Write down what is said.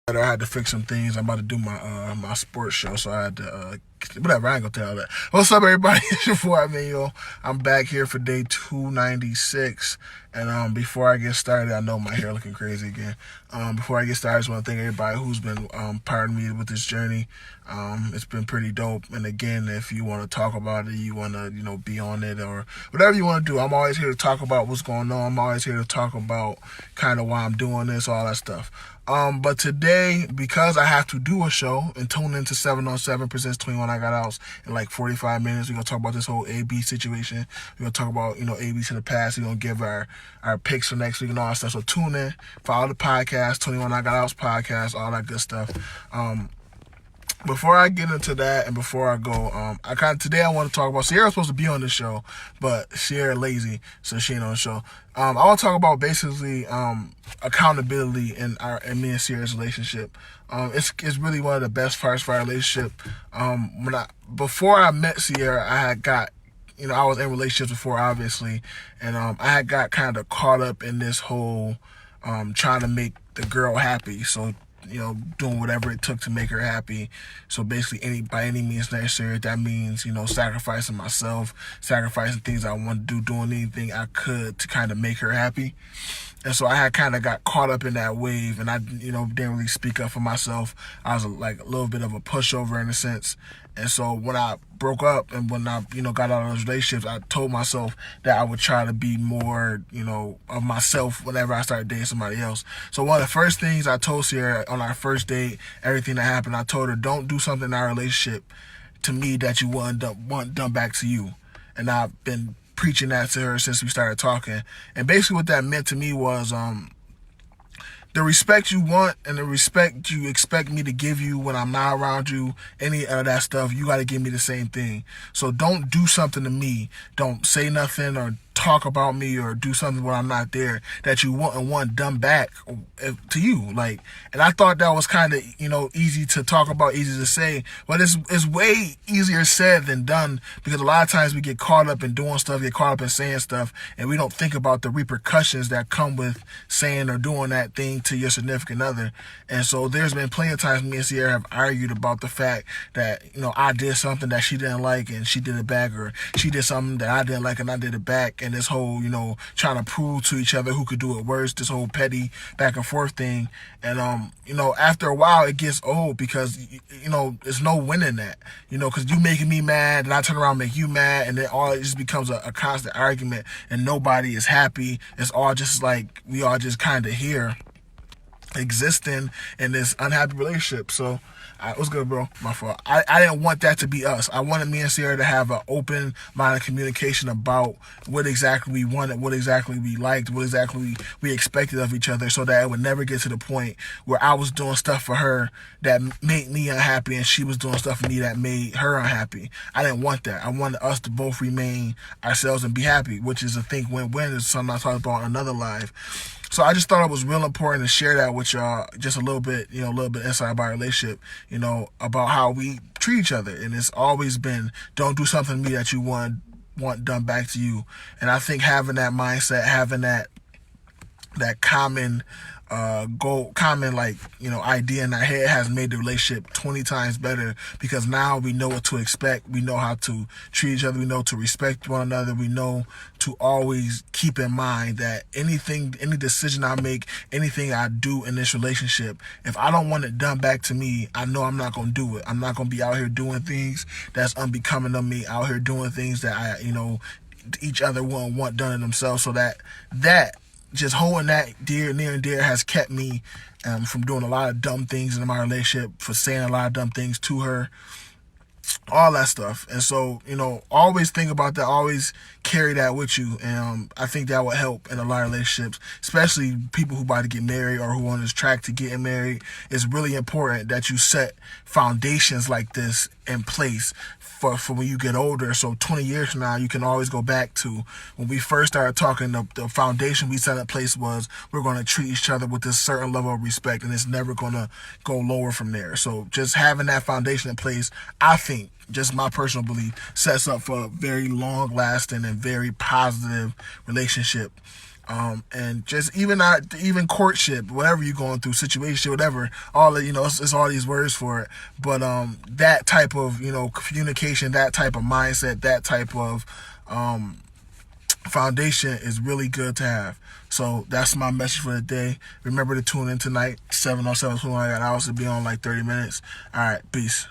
I had to fix some things. I'm about to do my sports show, so I had to whatever. I ain't gonna tell all that. What's up, everybody? It's your boy Emilio. I'm back here for day 296, and before I get started, I know my hair looking crazy again. Before I get started, I just want to thank everybody who's been part of me with this journey. It's been pretty dope. And again, if you want to talk about it, you want to be on it or whatever you want to do, I'm always here to talk about what's going on. I'm always here to talk about kind of why I'm doing this, all that stuff. But today, because I have to do a show and tune into 7 on 7 presents 21 I Got Outs in like 45 minutes, we're going to talk about this whole AB situation. We're going to talk about, AB to the past. We're going to give our picks for next week and all that stuff. So tune in, follow the podcast, 21 I Got Outs podcast, all that good stuff. Before I get into that and before I go, today I want to talk about Sierra's supposed to be on the show, but Sierra lazy, so she ain't on the show. I want to talk about basically accountability in me and Sierra's relationship. It's really one of the best parts of our relationship. Before I met Sierra, I had got I was in relationships before, obviously, and I had got kind of caught up in this whole trying to make the girl happy. So doing whatever it took to make her happy. So basically, by any means necessary. That means, sacrificing myself, sacrificing things I want to do, doing anything I could to kind of make her happy. And so I had kind of got caught up in that wave, and I, didn't really speak up for myself. I was like a little bit of a pushover in a sense. And so when I broke up and when I, got out of those relationships, I told myself that I would try to be more, of myself whenever I started dating somebody else. So one of the first things I told Sierra on our first date, everything that happened, I told her, don't do something in our relationship to me that you want done back to you. And I've been preaching that to her since we started talking. And basically what that meant to me was the respect you want and the respect you expect me to give you when I'm not around you, any of that stuff, you got to give me the same thing. So don't do something to me. Don't say nothing or talk about me or do something when I'm not there that you want done back to you. And I thought that was kind of, easy to talk about, easy to say, but it's way easier said than done, because a lot of times we get caught up in doing stuff, get caught up in saying stuff, and we don't think about the repercussions that come with saying or doing that thing to your significant other. And so there's been plenty of times me and Sierra have argued about the fact that, I did something that she didn't like and she did it back, or she did something that I didn't like and I did it back. And this whole, trying to prove to each other who could do it worse, this whole petty back and forth thing. And, after a while it gets old, because, there's no winning that, because you making me mad and I turn around and make you mad, and then it just becomes a constant argument and nobody is happy. It's all just like we all just kind of here existing in this unhappy relationship. So what's good, bro? My fault. I didn't want that to be us. I wanted me and Sierra to have an open line of communication about what exactly we wanted, what exactly we liked, what exactly we expected of each other, so that it would never get to the point where I was doing stuff for her that made me unhappy and she was doing stuff for me that made her unhappy. I didn't want that. I wanted us to both remain ourselves and be happy, which is, I think, win-win. Is something I talked about on another live. So I just thought it was real important to share that with y'all, just a little bit, a little bit inside of our relationship, about how we treat each other. And it's always been, don't do something to me that you want done back to you. And I think having that mindset, having that common goal, common idea in our head has made the relationship 20 times better, because now we know what to expect. We know how to treat each other. We know to respect one another. We know to always keep in mind that any decision I make, anything I do in this relationship, if I don't want it done back to me, I know I'm not going to do it. I'm not going to be out here doing things that's unbecoming of me, out here doing things that each other won't want done to themselves. So that just holding that near and dear has kept me from doing a lot of dumb things in my relationship, for saying a lot of dumb things to her, all that stuff. And so, always think about that, always carry that with you. And I think that will help in a lot of relationships, especially people who about to get married or who on this track to getting married. It's really important that you set foundations like this in place for when you get older. So 20 years from now, you can always go back to when we first started talking. The foundation we set in place was, we're going to treat each other with this certain level of respect, and it's never going to go lower from there. So just having that foundation in place, I think, just my personal belief, sets up for a very long lasting and very positive relationship. And just even courtship, whatever you're going through, situation, whatever, all the, it's all these words for it. But that type of communication, that type of mindset, that type of foundation is really good to have. So that's my message for the day. Remember to tune in tonight, 7:07. I got hours to be on like 30 minutes. All right, peace.